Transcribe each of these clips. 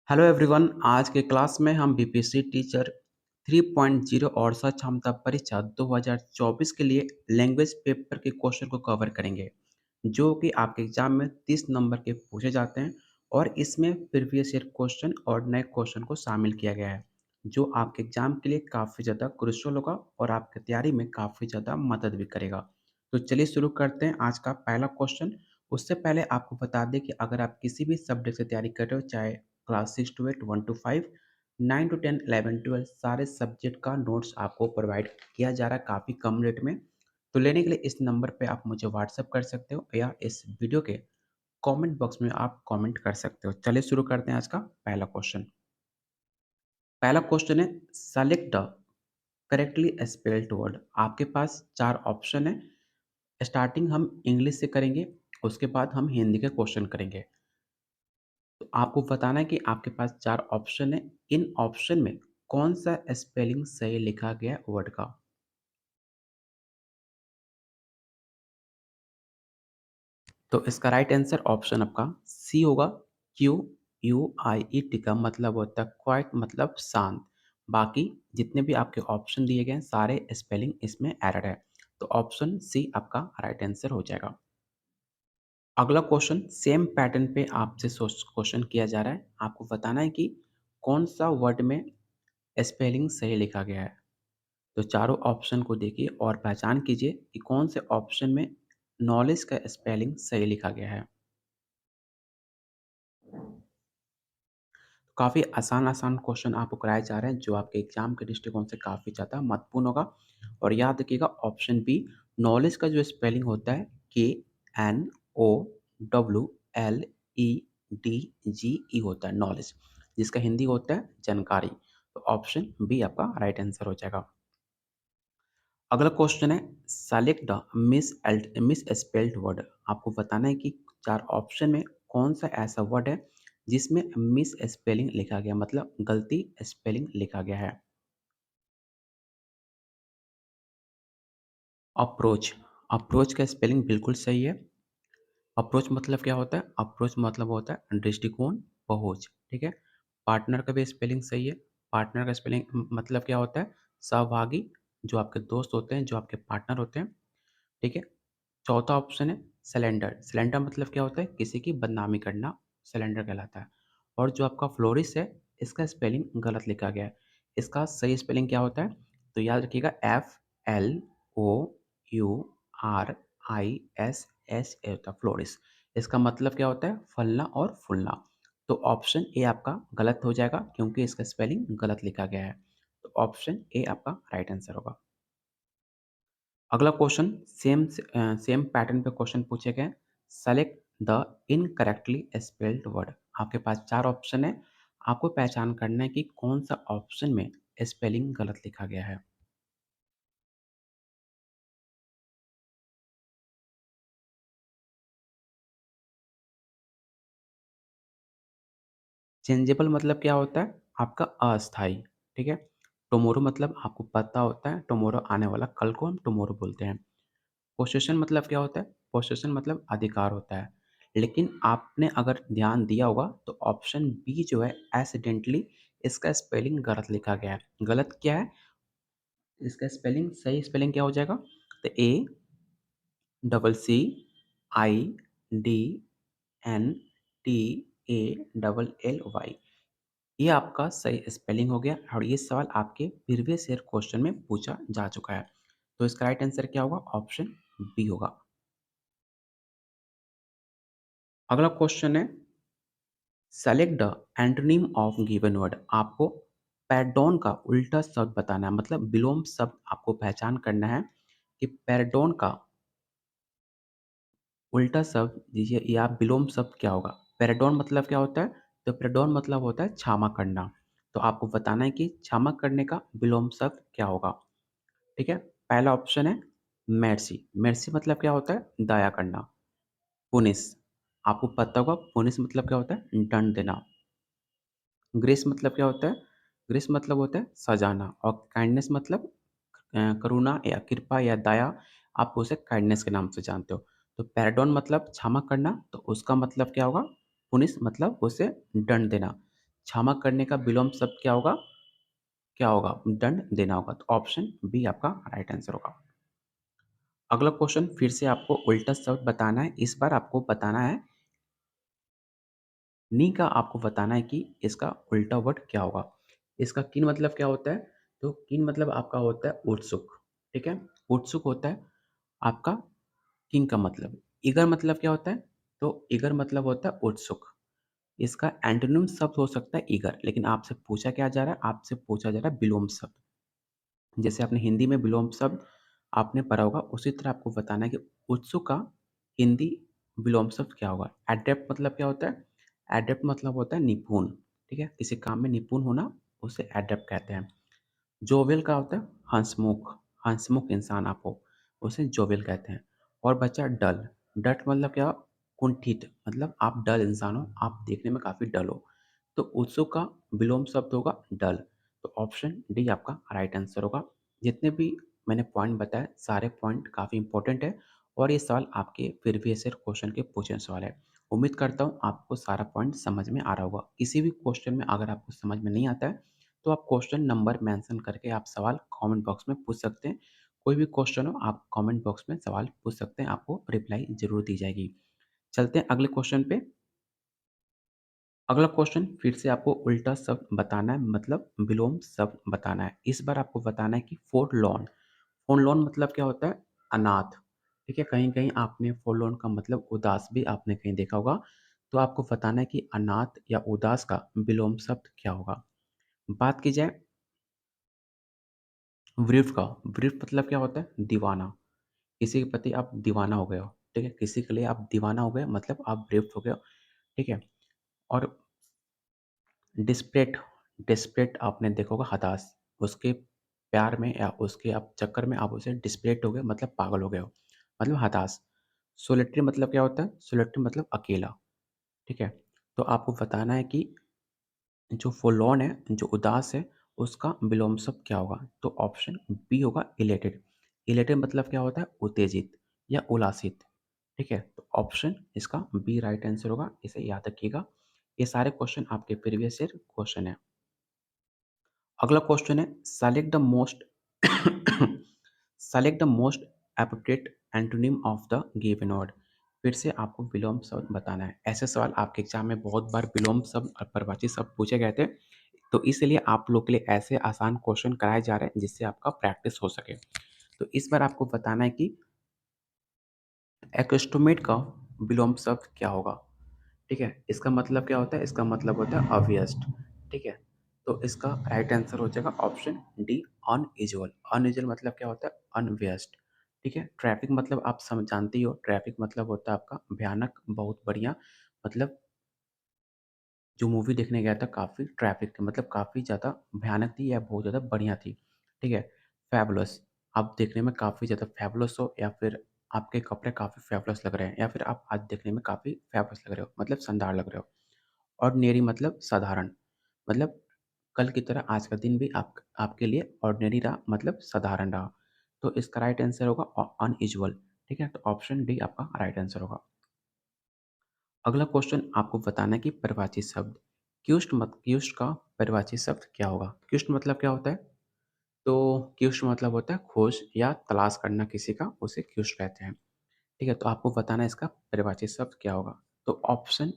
Hello everyone. आज के class में हम बीपीएससी टीचर 3.0 और सह क्षमता परीक्षा 2024 के लिए लैंग्वेज पेपर के क्वेश्चन को कवर करेंगे, जो कि आपके एग्जाम में 30 नंबर के पूछे जाते हैं और इसमें प्रीवियस ईयर क्वेश्चन और नए क्वेश्चन को शामिल किया गया है, जो आपके एग्जाम के लिए काफ़ी ज़्यादा क्रुशियल होगा और आपकी तैयारी में काफ़ी ज़्यादा मदद भी करेगा। तो चलिए शुरू करते हैं आज का पहला क्वेश्चन। उससे पहले आपको बता दें कि अगर आप किसी भी सब्जेक्ट से तैयारी कर रहे हो, चाहे क्लास 6 टू 8, 1 टू 5, 9 टू 10, 11 12, सारे सब्जेक्ट का नोट्स आपको प्रोवाइड किया जा रहा है काफ़ी कम रेट में। तो लेने के लिए इस नंबर पे आप मुझे व्हाट्सअप कर सकते हो या इस वीडियो के कमेंट बॉक्स में आप कमेंट कर सकते हो। चलिए शुरू करते हैं आज का पहला क्वेश्चन। पहला क्वेश्चन है, select the correctly spelled word. आपके पास चार ऑप्शन है। स्टार्टिंग हम इंग्लिश से करेंगे, उसके बाद हम हिंदी के क्वेश्चन करेंगे। तो आपको बताना है कि आपके पास चार ऑप्शन है, इन ऑप्शन में कौन सा स्पेलिंग सही लिखा गया है वर्ड का। तो इसका राइट आंसर ऑप्शन आपका सी होगा। क्यू यू आई ई टी का मतलब होता है क्वाइट, मतलब शांत। बाकी जितने भी आपके ऑप्शन दिए गए हैं सारे स्पेलिंग इसमें एरर है, तो ऑप्शन सी आपका राइट आंसर हो जाएगा। अगला क्वेश्चन सेम पैटर्न पे आपसे क्वेश्चन किया जा रहा है। आपको बताना है कि कौन सा वर्ड में स्पेलिंग सही लिखा गया है। तो चारों ऑप्शन को देखिए और पहचान कीजिए कि कौन से ऑप्शन में नॉलेज का स्पेलिंग सही लिखा गया है। काफ़ी आसान क्वेश्चन आपको कराए जा रहे हैं, जो आपके एग्जाम के दृष्टिकोण से काफ़ी ज़्यादा महत्वपूर्ण होगा। और याद रखिएगा ऑप्शन बी, नॉलेज का जो स्पेलिंग होता है KNOWLEDGE होता है नॉलेज, जिसका हिंदी होता है जानकारी। तो ऑप्शन बी आपका राइट आंसर हो जाएगा। अगला क्वेश्चन है, select the miss spelled word. आपको बताना है कि चार ऑप्शन में कौन सा ऐसा वर्ड है जिसमें मिस स्पेलिंग लिखा गया, मतलब गलती स्पेलिंग लिखा गया है। अप्रोच, अप्रोच का स्पेलिंग बिल्कुल सही है। अप्रोच मतलब क्या होता है? अप्रोच मतलब होता है दृष्टिकोण, पहुंच। ठीक है। पार्टनर का भी स्पेलिंग सही है। पार्टनर का स्पेलिंग मतलब क्या होता है? सहभागी, जो आपके दोस्त होते हैं, जो आपके पार्टनर होते हैं। ठीक है। चौथा ऑप्शन है सिलेंडर। सिलेंडर मतलब क्या होता है? किसी की बदनामी करना सिलेंडर कहलाता है। और जो आपका फ्लोरिस है, इसका स्पेलिंग गलत लिखा गया है। इसका सही स्पेलिंग क्या होता है? तो याद रखिएगा FLOURIS होता है फ्लोरिस। इसका मतलब क्या होता है? फलना और फूलना। तो ऑप्शन ए आपका गलत हो जाएगा, क्योंकि इसका स्पेलिंग गलत लिखा गया है। तो ऑप्शन ए आपका राइट आंसर होगा। अगला क्वेश्चन सेम पैटर्न पे क्वेश्चन पूछे गए। Select the incorrectly spelled word. आपके पास चार ऑप्शन है। आपको पहचान करना है कि कौन सा ऑप्शन में स्पेलिंग गलत लिखा गया है। चेंजेबल मतलब क्या होता है? आपका अस्थाई। ठीक है। टुमारो मतलब आपको पता होता है, टुमारो आने वाला, कल को हम टुमारो बोलते हैं। पोसेशन मतलब क्या होता है? पोसेशन मतलब अधिकार होता है। लेकिन आपने अगर ध्यान दिया होगा तो ऑप्शन बी जो है एक्सीडेंटली, इसका स्पेलिंग गलत लिखा गया है। गलत क्या है? इसका स्पेलिंग, सही स्पेलिंग क्या हो जाएगा? तो ACCIDNTALLY, ये आपका सही स्पेलिंग हो गया और ये सवाल आपके प्रीवियस ईयर क्वेश्चन में पूछा जा चुका है। तो इसका राइट आंसर क्या होगा? ऑप्शन बी होगा। अगला क्वेश्चन है, select the antonym of given word. आपको पैरडॉन का उल्टा शब्द बताना है, मतलब विलोम शब्द आपको पहचान करना है कि पैरडॉन का उल्टा शब्द दीजिए या विलोम शब्द क्या होगा। पैराडॉन मतलब क्या होता है? तो पैराडॉन मतलब होता है क्षमा करना। तो आपको बताना है कि क्षमा करने का विलोम शब्द क्या होगा। ठीक है। पहला ऑप्शन है मेर्सी। मेर्सी मतलब क्या होता है? दया करना। पुनिस, आपको पता होगा पुनिस मतलब क्या होता है? दंड देना। ग्रेस मतलब क्या होता है? ग्रेस मतलब होता है सजाना। और काइंडनेस मतलब करुणा या कृपा या दया, आप उसे काइंडनेस के नाम से जानते हो। तो पैराडॉन मतलब क्षमा करना, तो उसका मतलब क्या होगा? पुनिश मतलब उसे दंड देना। क्षमा करने का विलोम शब्द क्या होगा? क्या होगा? दंड देना होगा। तो ऑप्शन बी आपका राइट आंसर होगा। अगला क्वेश्चन फिर से आपको उल्टा शब्द बताना है। इस बार आपको बताना है नी का आपको बताना है कि इसका उल्टा वर्ड क्या होगा। इसका किन मतलब क्या होता है? तो किन मतलब आपका होता है उत्सुक, ठीक है? उत्सुक होता है आपका किंग का मतलब। ईगर मतलब क्या होता है? तो ईगर मतलब होता है उत्सुक। इसका एंटोनिम शब्द हो सकता है ईगर, लेकिन आपसे पूछा क्या जा रहा है? आपसे पूछा जा रहा है विलोम शब्द। जैसे आपने हिंदी में विलोम शब्द आपने पढ़ा होगा, उसी तरह आपको बताना है कि उत्सुक का हिंदी विलोम शब्द क्या होगा। एडेप्ट मतलब क्या होता है? एडेप्ट मतलब होता है निपुण, ठीक है? किसी काम में निपुण होना, उसे एडेप्ट कहते हैं। जोवियल का होता है हंसमुख, हंसमुख इंसान आप हो, उसे जोवियल कहते हैं। और बचा डल, डट मतलब क्या? कुंठित, मतलब आप डल इंसान हो, आप देखने में काफ़ी डल हो। तो उत्सुक का विलोम शब्द होगा डल। तो ऑप्शन डी आपका राइट आंसर होगा। जितने भी मैंने पॉइंट बताए, सारे पॉइंट काफ़ी इंपॉर्टेंट है और ये सवाल आपके प्रीवियस ईयर क्वेश्चन के पूछे सवाल है। उम्मीद करता हूँ आपको सारा पॉइंट समझ में आ रहा होगा। किसी भी क्वेश्चन में अगर आपको समझ में नहीं आता है, तो आप क्वेश्चन नंबर मेंशन करके आप सवाल कमेंट बॉक्स में पूछ सकते हैं। कोई भी क्वेश्चन हो आप कमेंट बॉक्स में सवाल पूछ सकते हैं, आपको रिप्लाई ज़रूर दी जाएगी। चलते हैं अगले क्वेश्चन पे। अगला क्वेश्चन फिर से आपको उल्टा शब्द बताना है, मतलब विलोम शब्द बताना है। इस बार आपको बताना है कि फोरलॉन, फोरलॉन मतलब क्या होता है? अनाथ, ठीक है? कहीं-कहीं आपने फोरलॉन का मतलब उदास भी आपने कहीं देखा होगा। तो आपको बताना है कि अनाथ या उदास का विलोम शब्द क्या होगा? बात की जाए विरह का, विरह मतलब क्या होता है? दीवाना। किसी के प्रति आप दीवाना हो गए हो, ठीक है? किसी के लिए आप दीवाना हो गए मतलब आप विरह हो गए हो, ठीक है? और डेस्परेट, डेस्परेट आपने देखा होगा हताश, उसके प्यार में या उसके आप चक्कर में आप उसे डेस्परेट हो गए मतलब पागल हो गए हो, मतलब हताश। सोलिटरी मतलब क्या होता है? सोलिटरी मतलब अकेला, ठीक है? तो आपको बताना है कि जो forlorn है, जो उदास है, उसका विलोम शब्द क्या होगा? तो ऑप्शन बी होगा इलेटेड। इलेटेड मतलब क्या होता है? उत्तेजित या उल्लासित, ठीक है? तो ऑप्शन इसका बी राइट आंसर होगा, इसे याद रखिएगा। ये सारे क्वेश्चन आपके प्रीवियस ईयर क्वेश्चन है। अगला क्वेश्चन है select the most select the most appropriate antonym of the given word. फिर से आपको विलोम शब्द बताना है। ऐसे सवाल आपके एग्जाम में बहुत बार विलोम शब्द और परिभाषित शब्द पूछे गए थे। तो इसलिए आप लोग के लिए ऐसे आसान क्वेश्चन कराए जा रहे हैं जिससे आपका प्रैक्टिस हो सके। तो इस बार आपको बताना है कि एकुस्टोमेट का विलोम शब्द क्या होगा? ठीक है? इसका मतलब क्या होता है? इसका मतलब होता है अव्यस्त, ठीक है? तो इसका राइट आंसर हो जाएगा ऑप्शन डी अनयूजुअल। अनयूजुअल मतलब क्या होता है? अनव्यस्त, ठीक है? ट्रैफिक मतलब आप जानते ही हो, ट्रैफिक मतलब होता है आपका भयानक, बहुत बढ़िया, मतलब जो मूवी देखने गया था काफ़ी ट्रैफ़िक थी, मतलब काफ़ी ज़्यादा भयानक थी या बहुत ज़्यादा बढ़िया थी, ठीक है? फ़ैबुलस, आप देखने में काफ़ी ज़्यादा फ़ैबुलस हो या फिर आपके कपड़े काफ़ी फ़ैबुलस लग रहे हैं या फिर आप आज देखने में काफ़ी फ़ैबुलस लग रहे हो, मतलब शानदार लग रहे हो। ऑर्डिनरी मतलब साधारण, मतलब कल की तरह आज का दिन भी आपके लिए ऑर्डिनरी रहा, मतलब साधारण रहा। तो इसका राइट आंसर होगा अनयूजुअल, ठीक है? तो ऑप्शन डी आपका राइट आंसर होगा। अगला क्वेश्चन आपको बताना है कि परिभाषित शब्द क्युष्ट का परिभाषित शब्द क्या होगा? क्युष्ट मतलब क्या होता है? तो क्युष्ट मतलब होता है खोज या तलाश करना किसी का, उसे क्युष्ट कहते हैं, ठीक है? तो आपको बताना है इसका परिभाषित शब्द क्या होगा? तो ऑप्शन,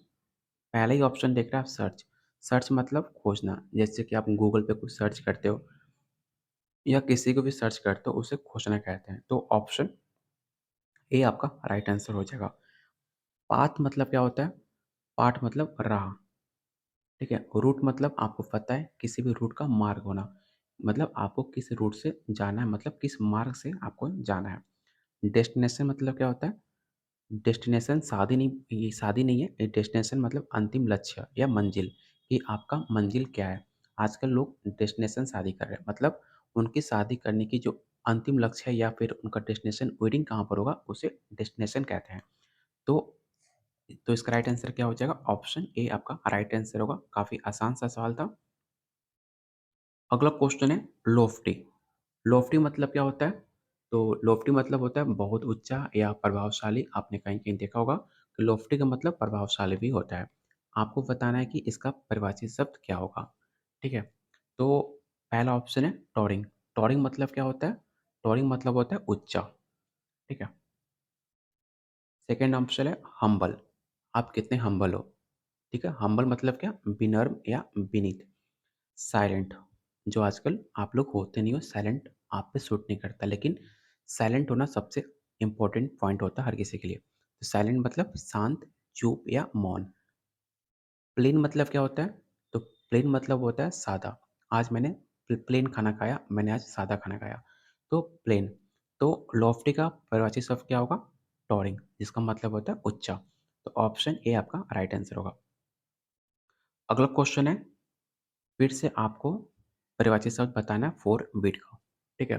पहला ही ऑप्शन देख रहे हैं आप सर्च, सर्च मतलब खोजना, जैसे कि आप गूगल पे कुछ सर्च करते हो या किसी को भी सर्च करते हो, उसे खोजना कहते हैं। तो ऑप्शन ए आपका राइट आंसर हो जाएगा। पाथ मतलब क्या होता है? पाथ मतलब राह, ठीक है? रूट मतलब आपको पता है किसी भी रूट का मार्ग होना, मतलब आपको किस रूट से जाना है, मतलब किस मार्ग से आपको जाना है। डेस्टिनेशन मतलब क्या होता है? डेस्टिनेशन शादी नहीं, ये शादी नहीं है, ये डेस्टिनेशन मतलब अंतिम लक्ष्य या मंजिल, कि आपका मंजिल क्या है। आजकल लोग डेस्टिनेशन शादी कर रहे हैं, मतलब उनकी शादी करने की जो अंतिम लक्ष्य है या फिर उनका डेस्टिनेशन वेडिंग कहाँ पर होगा, उसे डेस्टिनेशन कहते हैं। तो इसका राइट आंसर क्या हो जाएगा? ऑप्शन ए आपका राइट आंसर होगा। काफ़ी आसान सा सवाल था। अगला क्वेश्चन है लोफ्टी। लोफ्टी मतलब क्या होता है? तो लोफ्टी मतलब होता है बहुत ऊँचा या प्रभावशाली। आपने कहीं-कहीं देखा होगा कि लोफ्टी का मतलब प्रभावशाली भी होता है। आपको बताना है कि इसका परिभाषित शब्द क्या होगा, ठीक है? तो पहला ऑप्शन है टॉरिंग। टॉरिंग मतलब क्या होता है? टॉरिंग मतलब होता है ऊँचा, ठीक है? सेकंड ऑप्शन है हम्बल, आप कितने हम्बल हो, ठीक है? हम्बल मतलब क्या? विनम्र या विनीत। साइलेंट, जो आजकल आप लोग होते नहीं हो, साइलेंट आप पे सूट नहीं करता, लेकिन साइलेंट होना सबसे इम्पोर्टेंट पॉइंट होता है हर किसी के लिए। तो साइलेंट मतलब शांत, चुप या मौन। प्लेन मतलब क्या होता है? तो प्लेन मतलब होता है सादा। आज मैंने प्लेन खाना खाया, मैंने आज सादा खाना खाया। तो प्लेन। तो लॉफ्टी का परिभाषित शब्द क्या होगा? टॉरिंग, जिसका मतलब होता है ऊँचा। तो ऑप्शन ए आपका राइट आंसर होगा। अगला क्वेश्चन है, फिर से आपको परिभाषित शब्द बताना है फॉरबिड का, ठीक है?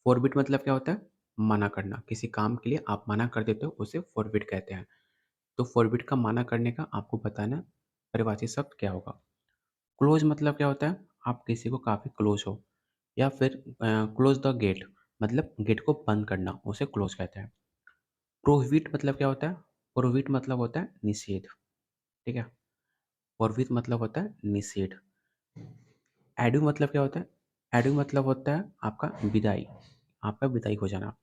फॉरबिड मतलब क्या होता है? मना करना। किसी काम के लिए आप मना कर देते हो, उसे फॉरबिड कहते हैं। तो फॉरबिड का मना करने का आपको बताना है परिभाषित शब्द क्या होगा? क्लोज़ मतलब क्या होता है? आप किसी को काफ़ी क्लोज़ हो, या फिर क्लोज़ द गेट मतलब गेट को बंद करना, उसे क्लोज़ कहते हैं। प्रोहिबिट मतलब क्या होता है? प्रोहिबिट मतलब होता है निषेध, ठीक है? प्रोहिबिट मतलब होता है निषेध। एडू मतलब क्या होता है? एडू मतलब होता है आपका विदाई, आपका विदाई हो जाना।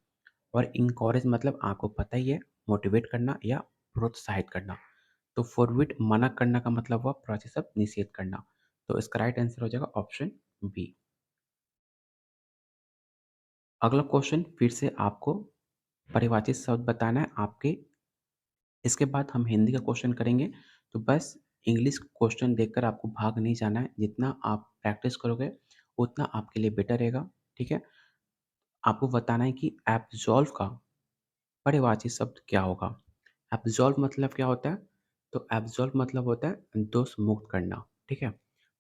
और इनकरेज मतलब आपको पता ही है, मोटिवेट करना या प्रोत्साहित करना। तो फॉरबिड मना करना का मतलब हुआ प्राची शब्द निषेध करना। तो इसका राइट आंसर हो जाएगा ऑप्शन बी। अगला क्वेश्चन फिर से आपको परिभाषित शब्द बताना है आपके। इसके बाद हम हिंदी का क्वेश्चन करेंगे। तो बस इंग्लिश क्वेश्चन देखकर आपको भाग नहीं जाना है। जितना आप प्रैक्टिस करोगे उतना आपके लिए बेटर रहेगा, ठीक है? आपको बताना है कि एब्ज़ॉल्व का परिभाषित शब्द क्या होगा? एब्ज़ॉल्व मतलब क्या होता है? तो एब्ज़ॉल्व मतलब होता है दोष मुक्त करना, ठीक है?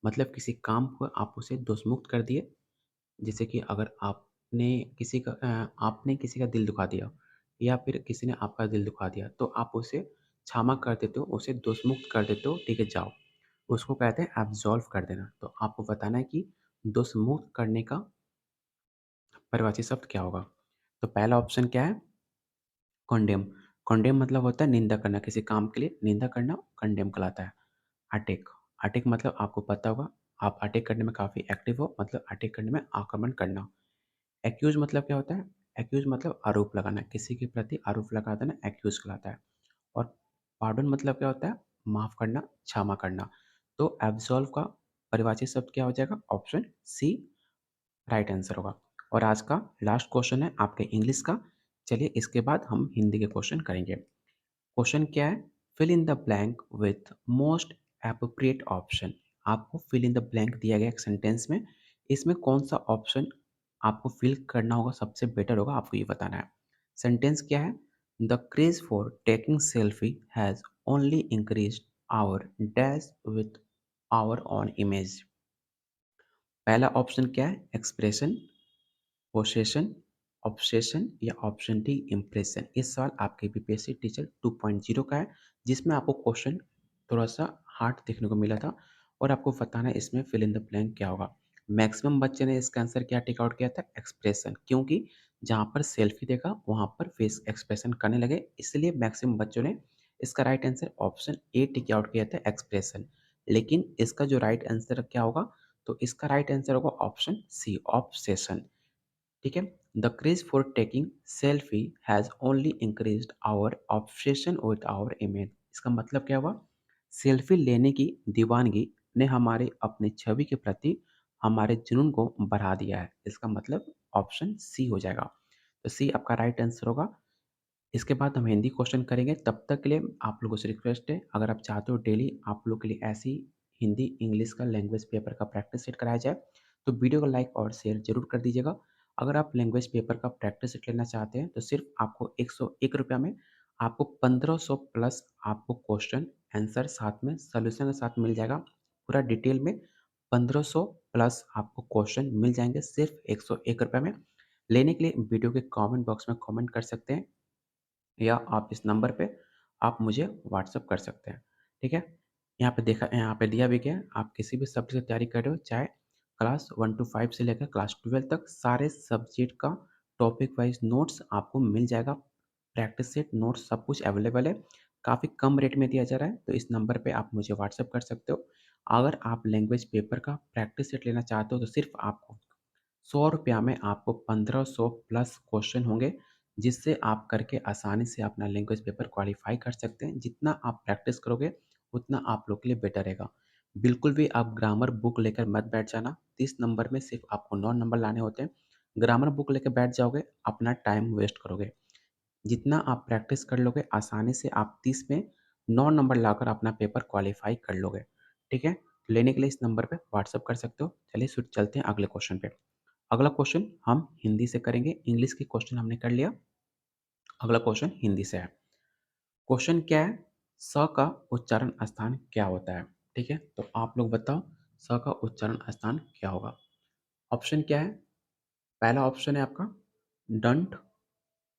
मतलब किसी काम को आप उसे दोष मुक्त कर दिए। जैसे कि अगर आपने किसी का दिल दुखा दिया, या फिर किसी ने आपका दिल दुखा दिया, तो आप उसे क्षमा कर देते हो, उसे दोषमुक्त कर देते हो, ठीक है, जाओ। उसको कहते हैं एब्ज़ॉल्व कर देना। तो आपको बताना है कि दोषमुक्त करने का परिभाषित शब्द क्या होगा? तो पहला ऑप्शन क्या है? कंडेम। कंडेम मतलब होता है निंदा करना, किसी काम के लिए निंदा करना कंडेम कहलाता है। अटैक। अटैक मतलब आपको पता होगा, आप अटैक करने में काफ़ी एक्टिव हो, मतलब अटैक करने में आक्रमण करना। एक्यूज़ मतलब क्या होता है? एक्यूज़ मतलब आरोप लगाना, किसी के प्रति आरोप लगा देना एक्यूज़ कहलाता है। और पार्डन मतलब क्या होता है? माफ़ करना, क्षमा करना। तो एब्सॉल्व का परिभाषित शब्द क्या हो जाएगा? ऑप्शन सी राइट आंसर होगा। और आज का लास्ट क्वेश्चन है आपके इंग्लिश का। चलिए इसके बाद हम हिंदी के क्वेश्चन करेंगे। क्वेश्चन क्या है? Fill in the blank with most appropriate option. आपको फिल इन द ब्लैंक दिया गया एक सेंटेंस में, इसमें कौन सा ऑप्शन आपको फिल करना होगा, सबसे बेटर होगा, आपको ये बताना है। सेंटेंस क्या है? The craze for taking selfie has only increased our dash with our own image. पहला ऑप्शन क्या है? एक्सप्रेशन, पोसेशन, ऑब्सेशन या ऑप्शन डी इम्प्रेशन। इस सवाल आपके बीपीएससी टीचर 2.0 का है, जिसमें आपको क्वेश्चन थोड़ा-सा हार्ड देखने को मिला था, और आपको बताना है इसमें फिल इन द ब्लैंक क्या होगा। मैक्सिमम बच्चे ने इसका आंसर क्या टिक आउट किया था? एक्सप्रेशन, क्योंकि जहाँ पर सेल्फी देखा वहाँ पर फेस एक्सप्रेशन करने लगे, इसलिए मैक्सिमम बच्चों ने इसका right answer option A tick out किया था, एक्सप्रेशन। लेकिन इसका जो राइट आंसर क्या होगा? तो इसका राइट आंसर होगा ऑप्शन सी, ऑब्सेशन। ठीक है? The craze for taking selfie has only increased our obsession with our image. इसका मतलब क्या हुआ? सेल्फी लेने की दीवानगी ने हमारे अपनी छवि के प्रति हमारे जुनून को बढ़ा दिया है। इसका मतलब ऑप्शन सी हो जाएगा। तो सी आपका राइट आंसर होगा। इसके बाद हम हिंदी क्वेश्चन करेंगे, तब तक के लिए आप लोगों से रिक्वेस्ट है, अगर आप चाहते हो डेली आप लोग के लिए ऐसी हिंदी इंग्लिश का लैंग्वेज पेपर का प्रैक्टिस सेट कराया जाए, तो वीडियो को लाइक और शेयर जरूर कर दीजिएगा। अगर आप लैंग्वेज पेपर का प्रैक्टिस सेट लेना चाहते हैं, तो सिर्फ आपको 101 रुपया में आपको 1500 प्लस आपको क्वेश्चन आंसर साथ में सोल्यूशन के साथ मिल जाएगा। पूरा डिटेल में 1500 प्लस आपको क्वेश्चन मिल जाएंगे सिर्फ 101 रुपये में। लेने के लिए वीडियो के कमेंट बॉक्स में कमेंट कर सकते हैं, या आप इस नंबर पे आप मुझे व्हाट्सएप कर सकते हैं, ठीक है? यहाँ पे दिया भी गया है, आप किसी भी सब्जेक्ट की तैयारी कर रहे हो, चाहे क्लास 1 टू 5 से लेकर क्लास 12 तक, सारे सब्जेक्ट का टॉपिक वाइज़ नोट्स आपको मिल जाएगा। प्रैक्टिस सेट, नोट्स सब कुछ अवेलेबल है। काफ़ी कम रेट में दिया जा रहा है, तो इस नंबर पे आप मुझे व्हाट्सएप कर सकते हो। अगर आप लैंग्वेज पेपर का प्रैक्टिस सेट लेना चाहते हो तो सिर्फ़ आपको ₹100 में आपको 1500 प्लस क्वेश्चन होंगे, जिससे आप करके आसानी से अपना लैंग्वेज पेपर क्वालीफ़ाई कर सकते हैं। जितना आप प्रैक्टिस करोगे, उतना आप लोग के लिए बेटर रहेगा। बिल्कुल भी आप ग्रामर बुक लेकर मत बैठ जाना। 30 नंबर में सिर्फ़ आपको 9 नंबर लाने होते हैं। ग्रामर बुक लेके बैठ जाओगे, अपना टाइम वेस्ट करोगे। जितना आप प्रैक्टिस कर लोगे, आसानी से आप 30 में 9 नंबर लाकर अपना पेपर क्वालीफ़ाई कर लोगे। ठीक है? लेने के लिए इस नंबर पे व्हाट्सएप कर सकते हो। चलिए शुरू चलते हैं अगले क्वेश्चन पे। अगला क्वेश्चन हम हिंदी से करेंगे। इंग्लिश के क्वेश्चन हमने कर लिया। अगला क्वेश्चन हिंदी से है। क्वेश्चन क्या है? स का उच्चारण स्थान क्या होता है? ठीक है? तो आप लोग बताओ स का उच्चारण स्थान क्या होगा? ऑप्शन क्या है? पहला ऑप्शन है आपका दंत,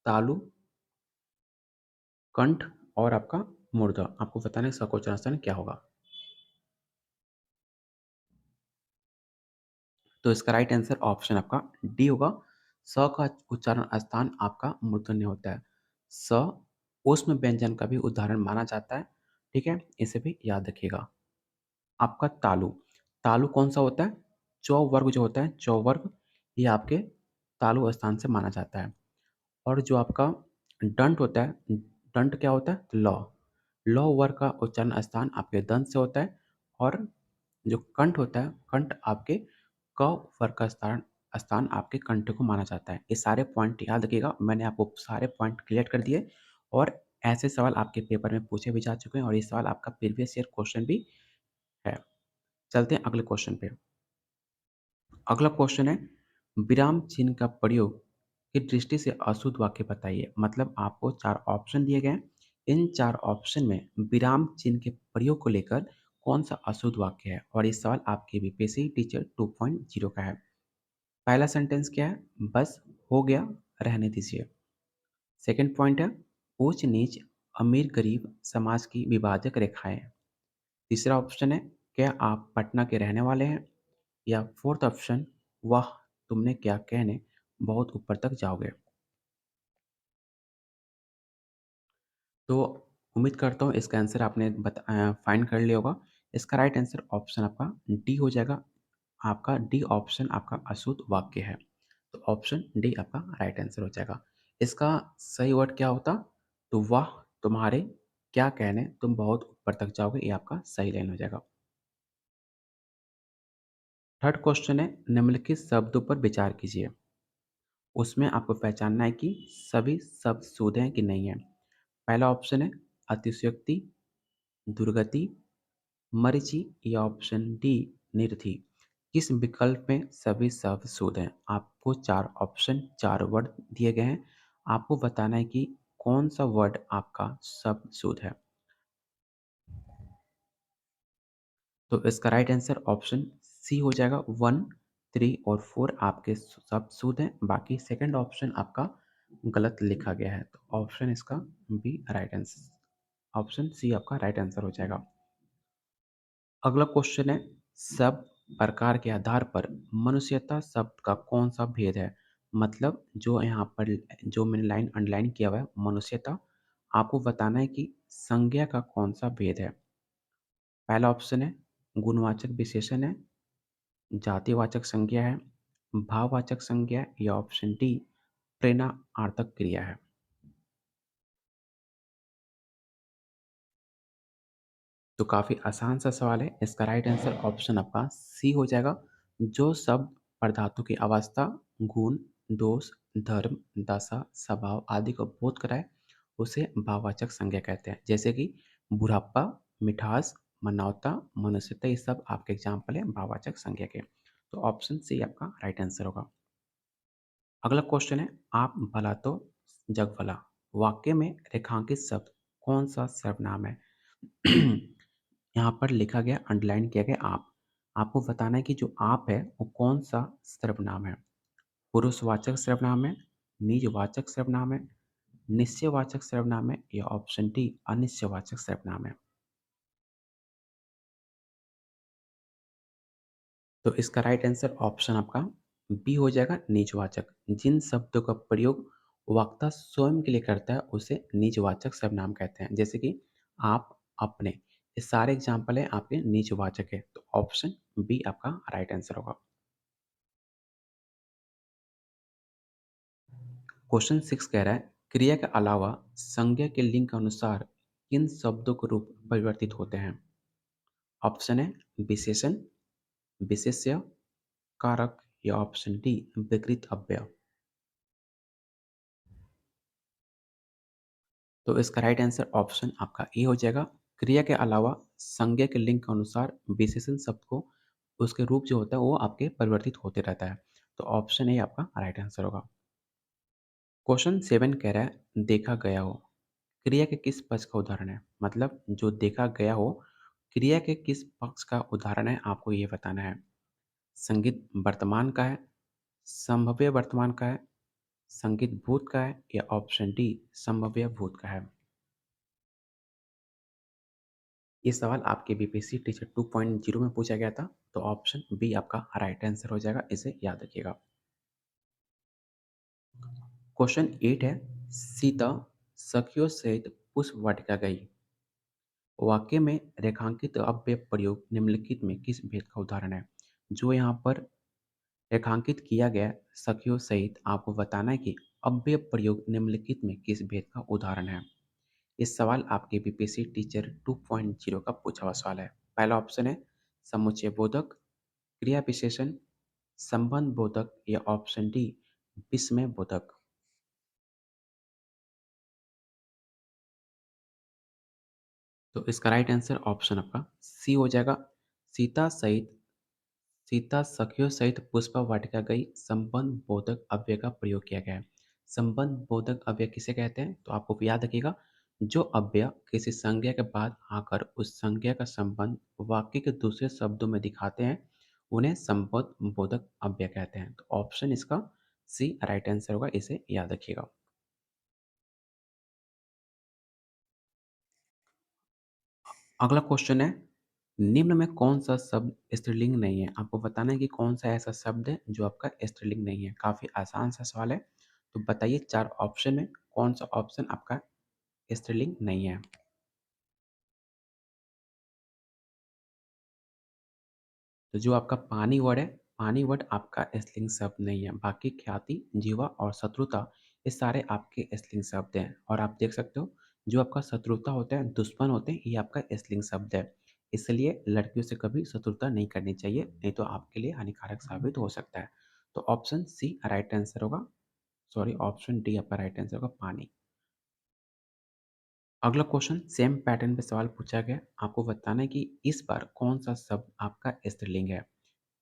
तालु, कंठ और आपका मूर्धन्य। आपको बताना है स का उच्चारण स्थान क्या होगा? तो इसका राइट आंसर ऑप्शन आपका डी होगा। स का उच्चारण स्थान आपका मूर्धन्य होता है। स ऊष्म व्यंजन का भी उदाहरण माना जाता है। ठीक है? इसे भी याद रखिएगा। आपका तालु, तालु कौन-सा होता है? चौ वर्ग जो होता है, चौ वर्ग ये आपके तालु स्थान से माना जाता है। और जो आपका दंत होता है, दंत क्या होता है? ल। ल वर्ग का उच्चारण स्थान आपके दंत से होता है और जो कंठ होता है, कंठ आपके क वर्ग का स्थान स्थान आपके कंठ को माना जाता है। ये सारे पॉइंट याद रखिएगा। मैंने आपको सारे पॉइंट क्लियर कर दिए और ऐसे सवाल आपके पेपर में पूछे भी जा चुके हैं और ये सवाल आपका प्रीवियस ईयर क्वेश्चन भी है। चलते हैं अगले क्वेश्चन पे। अगला क्वेश्चन है, विराम चिन्ह का प्रयोग की दृष्टि से अशुद्ध वाक्य बताइए। मतलब आपको 4 ऑप्शन दिए गए हैं। इन 4 ऑप्शन में विराम चिन्ह के प्रयोग को लेकर कौन-सा अशुद्ध वाक्य है? और ये सवाल आपके बीपीएससी टीचर 2.0 का है। पहला सेंटेंस क्या है? बस हो गया, रहने दीजिए। सेकंड पॉइंट है, ऊंच-नीच, अमीर-गरीब समाज की विभाजक रेखाएँ। तीसरा ऑप्शन है, क्या आप पटना के रहने वाले हैं? या फोर्थ ऑप्शन, वाह तुमने क्या कहने, बहुत ऊपर तक जाओगे। तो उम्मीद करता हूँ इसका आंसर आपने फाइंड कर लिया होगा। इसका राइट आंसर ऑप्शन आपका डी हो जाएगा। आपका डी ऑप्शन आपका अशुद्ध वाक्य है। तो ऑप्शन डी आपका राइट आंसर हो जाएगा। इसका सही वर्ड क्या होता? तो वाह तुम्हारे क्या कहने, तुम बहुत ऊपर तक जाओगे, ये आपका सही लाइन हो जाएगा। थर्ड क्वेश्चन है, निम्नलिखित शब्दों पर विचार कीजिए। उसमें आपको पहचानना है कि सभी शब्द शुद्ध हैं कि नहीं है। पहला ऑप्शन है अतिशयोक्ति, दुर्गति, मरीचि या ऑप्शन डी निरथी। किस विकल्प में सभी शब्द शुद्ध हैं? आपको 4 ऑप्शन 4 वर्ड दिए गए हैं। आपको बताना है कि कौन सा वर्ड आपका शब्द शुद्ध है। तो इसका राइट आंसर ऑप्शन सी हो जाएगा। 1, 3 और 4 आपके सब शुद्ध हैं। बाकी सेकंड ऑप्शन आपका गलत लिखा गया है। तो ऑप्शन इसका B right answer, option C आपका राइट आंसर हो जाएगा। अगला क्वेश्चन है, शब्द प्रकार के आधार पर मनुष्यता शब्द का कौन सा भेद है? मतलब जो यहाँ पर जो मैंने लाइन अंडरलाइन किया हुआ है मनुष्यता, आपको बताना है कि संज्ञा का कौन सा भेद है। पहला ऑप्शन है गुणवाचक विशेषण है, जातिवाचक संज्ञा है, भाववाचक संज्ञा है या ऑप्शन डी प्रेरणार्थक क्रिया है। तो काफ़ी आसान सा सवाल है। इसका राइट आंसर ऑप्शन आपका सी हो जाएगा। जो शब्द पदार्थों की अवस्था, गुण, दोष, धर्म, दशा, स्वभाव आदि को बोध कराए, उसे भाववाचक संज्ञा कहते हैं। जैसे कि बुढ़ापा, मिठास, मानवता, मनुष्यता, ये सब आपके एग्जाम्पल है भाववाचक संज्ञा के। तो ऑप्शन सी आपका राइट आंसर होगा। अगला क्वेश्चन है, आप भला तो जग भला वाक्य में रेखांकित शब्द कौन सा सर्वनाम है? यहाँ पर लिखा गया अंडरलाइन किया गया आप। आपको बताना है कि जो आप है वो कौन सा सर्वनाम है। पुरुषवाचक सर्वनाम है, निजवाचक सर्वनाम है, निश्चयवाचक सर्वनाम है या ऑप्शन डी अनिश्चयवाचक सर्वनाम है। तो इसका राइट आंसर ऑप्शन आपका बी हो जाएगा निजवाचक। जिन शब्दों का प्रयोग वक्ता स्वयं के लिए करता है उसे निजवाचक सर्वनाम कहते हैं। जैसे कि आप, अपने, ये सारे एग्ज़ाम्पल हैं आपके निजवाचक है, तो ऑप्शन बी आपका राइट आंसर होगा। क्वेश्चन 6 कह रहा है, क्रिया के अलावा संज्ञा के लिंग के अनुसार किन शब्दों के रूप परिवर्तित होते हैं? ऑप्शन है विशेषण, विशेष्य, कारक या ऑप्शन डी विकृत अव्यय। तो इसका राइट आंसर ऑप्शन आपका ए हो जाएगा। क्रिया के अलावा संज्ञा के लिंग के अनुसार विशेषण शब्द को उसके रूप जो होता है वो आपके परिवर्तित होते रहता है। तो ऑप्शन ए आपका राइट आंसर होगा। क्वेश्चन 7 कह रहा है देखा गया हो। क्रिया के किस पक्ष का उदाहरण है? मतलब जो देखा गया हो, क्रिया के किस पक्ष का उदाहरण है आपको ये बताना है। संगीत वर्तमान का है, संभव्य वर्तमान का है, संगीत भूत का है या ऑप्शन डी संभव्य भूत का है। ये सवाल आपके बीपीएससी टीचर 2.0 में पूछा गया था, तो ऑप्शन बी आपका राइट आंसर हो जाएगा, इसे याद रखिएगा। क्वेश्चन 8 है, सीता सखियों सहित पुष्प वाटिका गई। वाक्य में रेखांकित अव्यय प्रयोग निम्नलिखित में किस भेद का उदाहरण है? जो यहाँ पर रेखांकित किया गया है, सखियों सहित, आपको बताना है कि अव्यय प्रयोग निम्नलिखित में किस भेद का उदाहरण है। इस सवाल आपके बीपीएससी टीचर 2.0 का पूछा हुआ सवाल है। पहला ऑप्शन है समुच्चय बोधक, क्रिया विशेषण, संबंध बोधक या ऑप्शन डी विस्मय बोधक। तो इसका राइट आंसर ऑप्शन आपका सी हो जाएगा। सीता सहित सीता सखियों सहित पुष्पा वाटिका गई, संबंध बोधक अव्यय का प्रयोग किया गया है। संबंध बोधक अव्यय किसे कहते हैं? तो आपको याद रखिएगा, जो अव्यय किसी संज्ञा के बाद आकर उस संज्ञा का संबंध वाक्य के दूसरे शब्दों में दिखाते हैं, उन्हें संबंध बोधक अव्यय कहते हैं। तो ऑप्शन इसका सी राइट आंसर होगा, इसे याद रखिएगा। अगला क्वेश्चन है, निम्न में कौन सा शब्द स्त्रीलिंग नहीं है? आपको बताना है कि कौन सा ऐसा शब्द है जो आपका स्त्रीलिंग नहीं है। काफ़ी आसान सा सवाल है। तो बताइए 4 ऑप्शन में कौन सा ऑप्शन आपका स्त्रीलिंग नहीं है? तो जो आपका पानी वर्ड है, पानी वर्ड आपका स्त्रीलिंग शब्द नहीं है। बाकी ख्याति, जीवा और शत्रुता, ये सारे आपके स्त्रीलिंग शब्द हैं। और आप देख सकते हो, जो आपका शत्रुता होता है, दुश्मन होते हैं, ये आपका स्त्रीलिंग शब्द है। इसलिए लड़कियों से कभी शत्रुता नहीं करनी चाहिए, नहीं तो आपके लिए हानिकारक साबित हो सकता है। तो ऑप्शन सी राइट आंसर होगा। सॉरी, ऑप्शन डी आपका राइट आंसर होगा, पानी। अगला क्वेश्चन सेम पैटर्न पे सवाल पूछा गया। आपको बताना है कि इस बार कौन सा शब्द आपका स्त्रीलिंग है।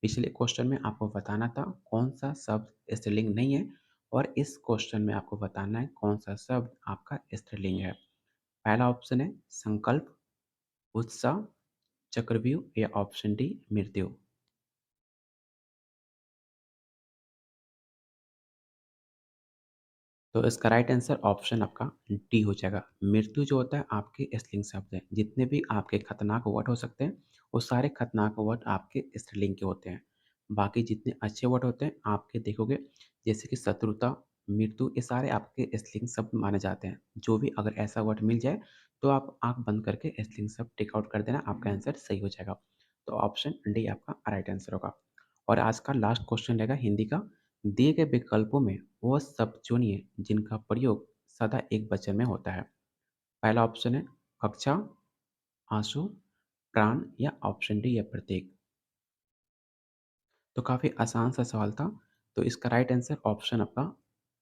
पिछले क्वेश्चन में आपको बताना था कौन सा शब्द स्त्रीलिंग नहीं है, और इस क्वेश्चन में आपको बताना है कौन सा शब्द आपका स्त्रीलिंग है। पहला ऑप्शन है संकल्प, उत्साह, चक्रव्यूह या ऑप्शन डी मृत्यु। तो इसका राइट आंसर ऑप्शन आपका डी हो जाएगा। मृत्यु जो होता है आपके स्त्रीलिंग शब्द है। जितने भी आपके खतरनाक वर्ड हो सकते हैं, वो सारे खतरनाक वर्ड आपके स्त्रीलिंग के होते हैं। बाकी जितने अच्छे वर्ड होते हैं आपके देखोगे, जैसे कि शत्रुता, मृत्यु, ये सारे आपके स्त्रीलिंग शब्द माने जाते हैं। जो भी अगर ऐसा वर्ड मिल जाए तो आप आँख बंद करके स्त्रीलिंग शब्द टिक आउट कर देना, आपका आंसर सही हो जाएगा। तो ऑप्शन डी आपका राइट आंसर होगा। और आज का लास्ट क्वेश्चन रहेगा हिंदी का। दिए गए विकल्पों में वो शब्द चुनिए जिनका प्रयोग सदा एक वचन में होता है। पहला ऑप्शन है कक्षा, आंसू, प्राण या ऑप्शन डी या प्रतीक। तो काफ़ी आसान सा सवाल था। तो इसका राइट आंसर ऑप्शन आपका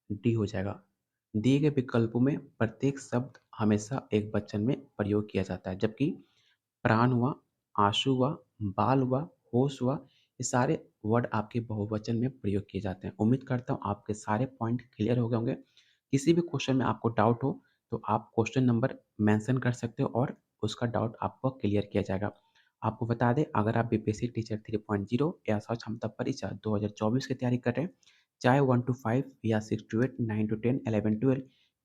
डी हो जाएगा। दिए गए विकल्पों में प्रत्येक शब्द हमेशा एक वचन में प्रयोग किया जाता है, जबकि प्राण हुआ, आँसू हुआ, बाल हुआ, होश हुआ, ये सारे वर्ड आपके बहुवचन में प्रयोग किए जाते हैं। उम्मीद करता हूँ आपके सारे पॉइंट क्लियर हो गए होंगे। किसी भी क्वेश्चन में आपको डाउट हो तो आप क्वेश्चन नंबर मेंशन कर सकते हो और उसका डाउट आपको क्लियर किया जाएगा। आपको बता दें, अगर आप बीपीएससी टीचर 3.0 या स्व क्षमता परीक्षा 2024 की तैयारी कर रहे हैं, चाहे 1 to 5 या 6 to 8, 9 to 10, 11 12,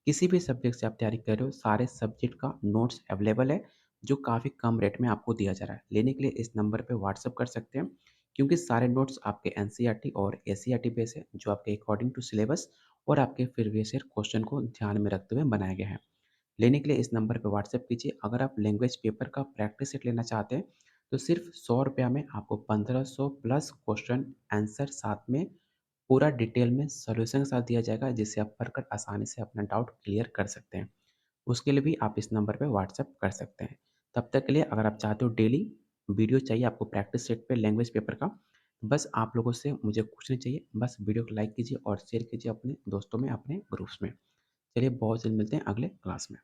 किसी भी सब्जेक्ट से आप तैयारी कर रहे हो, सारे सब्जेक्ट का नोट्स अवेलेबल है, जो काफ़ी कम रेट में आपको दिया जा रहा है। लेने के लिए इस नंबर पे व्हाट्सएप कर सकते हैं, क्योंकि सारे नोट्स आपके एनसीईआरटी और एससीईआरटी बेस है, जो आपके अकॉर्डिंग टू सिलेबस और आपके प्रीवियस ईयर क्वेश्चन को ध्यान में रखते हुए बनाए गए हैं। लेने के लिए इस नंबर पे व्हाट्सएप कीजिए। अगर आप लैंग्वेज पेपर का प्रैक्टिस सेट लेना चाहते हैं, तो सिर्फ़ ₹100 में आपको 1500 प्लस क्वेश्चन आंसर साथ में पूरा डिटेल में सॉल्यूशन के साथ दिया जाएगा, जिससे आप पढ़कर आसानी से अपना डाउट क्लियर कर सकते हैं। उसके लिए भी आप इस नंबर पे व्हाट्सएप कर सकते हैं। तब तक के लिए अगर आप चाहते हो डेली वीडियो चाहिए आपको प्रैक्टिस सेट पे लैंग्वेज पेपर का, बस आप लोगों से मुझे कुछ नहीं चाहिए, बस वीडियो को लाइक कीजिए और शेयर कीजिए अपने दोस्तों में, अपने ग्रुप्स में। चलिए बहुत जल्द मिलते हैं अगले क्लास में।